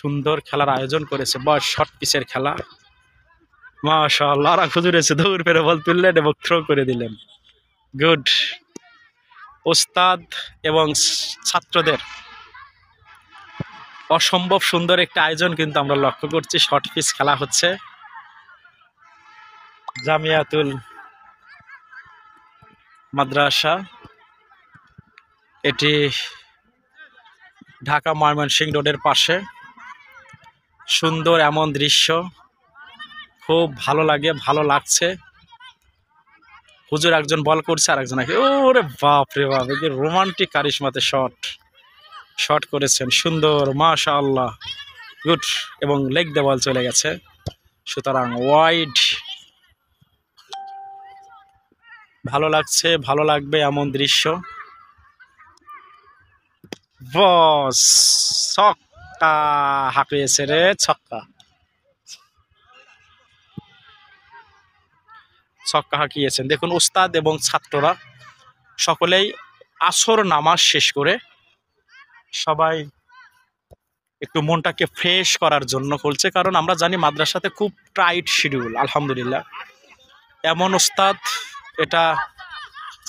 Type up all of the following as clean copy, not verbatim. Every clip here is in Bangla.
সুন্দর খেলার আয়োজন করেছে, বয়স শর্ট পিচের খেলা। মাশাআল্লাহ, আর হুজুর এসে দৌড় পেরে বল তুললেন এবং থ্রো করে দিলেন। গুড। ওস্তাদ এবং ছাত্রদের অসম্ভব সুন্দর একটা আয়োজন কিন্তু আমরা লক্ষ্য করছি। শর্ট পিচ খেলা হচ্ছে জামিয়াতুল মাদ্রাসা, এটি ঢাকা ময়মনসিংহ রোডের পাশে। সুন্দর এমন দৃশ্য, খুব ভালো লাগে, ভালো লাগছে। হুজুর একজন বল করছে আর একজন, ওরে বাপ রে বাপ, এই যে রোমান্টিক কারিশমাতে শট করেছেন সুন্দর, মাশাআল্লাহ, গুড। এবং লেগ দিয়ে বল চলে গেছে, সুতরাং ওয়াইড। ভালো লাগছে, ভালো লাগবে এমন দৃশ্য। বস ছক্কা হাঁকিয়েছে রে, ছক্কা হাঁকিয়েছেন। দেখুন উস্তাদ এবং ছাত্ররা সকলেই আসর নামাজ শেষ করে সবাই একটু মনটাকে ফ্রেশ করার জন্য করছে, কারণ আমরা জানি মাদ্রাসাতে খুব টাইট শিডিউল। আলহামদুলিল্লাহ, এমন উস্তাদ, এটা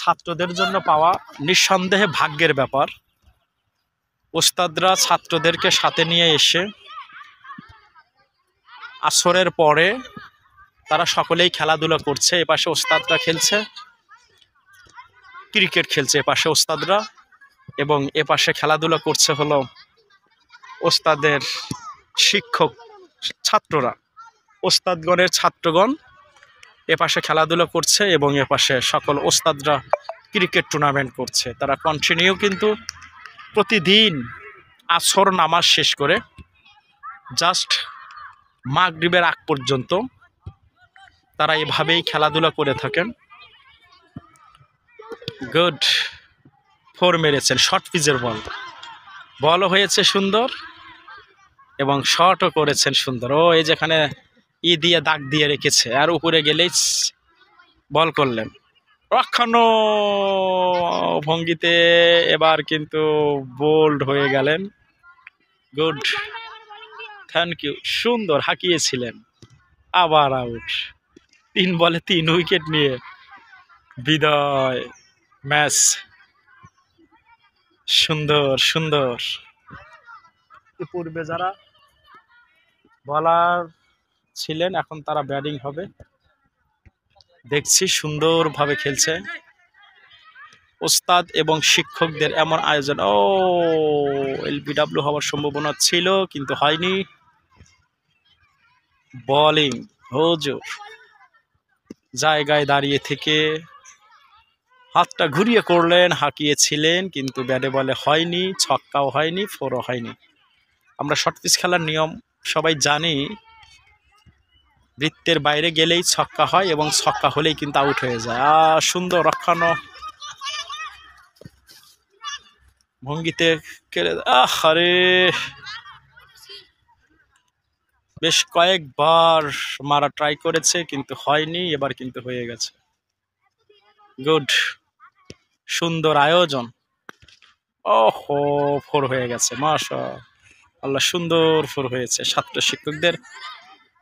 ছাত্রদের জন্য পাওয়া নিঃসন্দেহে ভাগ্যের ব্যাপার। উস্তাদরা ছাত্রদেরকে সাথে নিয়ে এসে আসরের পরে তারা সকলেই খেলাধুলা করছে। এপাশে ওস্তাদরা খেলছে, ক্রিকেট খেলছে এপাশে ওস্তাদরা, এবং এপাশে খেলাধুলা করছে হলো ওস্তাদের শিক্ষক ছাত্ররা। ওস্তাদগণের ছাত্রগণ এপাশে খেলাধুলা করছে এবং এপাশে সকল ওস্তাদরা ক্রিকেট টুর্নামেন্ট করছে। তারা কন্টিনিউ কিন্তু প্রতিদিন আসর নামাজ শেষ করে জাস্ট মাগরিবের আগ পর্যন্ত তারা এভাবেই খেলাধুলা করে থাকেন। গুড। ফোর মেরেছেন, শর্ট পিচের বলও হয়েছে সুন্দর এবং শটও করেছেন সুন্দর। ও এই যেখানে দিয়ে দাগ দিয়ে রেখেছে, আর উপরে গেলেই বল করলেন। রক্ষানো ভঙ্গিতে এবার কিন্তু বোল্ড হয়ে গেলেন। গুড, থ্যাংক ইউ, সুন্দর হাঁকিয়েছিলেন। আবার আউট, 3 বলে 3 উইকেট নিয়ে বিদায় ম্যাচ। সুন্দর সুন্দর। পূর্বে যারা বলার ছিলেন এখন তারা ব্যাটিং হবে, দেখছি সুন্দরভাবে খেলছে। ওস্তাদ এবং শিক্ষকদের এমন আয়োজন, ও এলবিডব্লিউ হওয়ার সম্ভাবনা ছিল কিন্তু হয়নি। বোলিং হুজুর জায়গায় দাঁড়িয়ে থেকে হাতটা ঘুরিয়ে করলেন, হাঁকিয়েছিলেন, কিন্তু ব্যাটে বলে হয়নি, ছক্কাও হয়নি, ফোরও হয়নি। আমরা শর্ট পিচ খেলার নিয়ম সবাই জানি, বৃত্তের বাইরে গেলেই ছক্কা হয় এবং ছক্কা হলেই কিন্তু আউট হয়ে যায়। সুন্দর রক্ষানো ভঙ্গিতে আরে বেশ কয়েকবার মারা ট্রাই করেছে কিন্তু হয়নি, এবার কিন্তু হয়ে গেছে। গুড, সুন্দর আয়োজন। ওহো, ফোর হয়ে গেছে, মাশাআল্লাহ, সুন্দর ফোর হয়েছে। ছাত্র শিক্ষকদের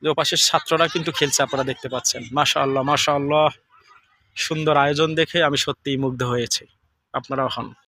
যে পাশের ছাত্ররা কিন্তু খেলছে, আপনারা দেখতে পাচ্ছেন। মাশাআল্লাহ মাশাআল্লাহ, সুন্দর আয়োজন দেখে আমি সত্যিই মুগ্ধ হয়েছি, আপনারাও হন।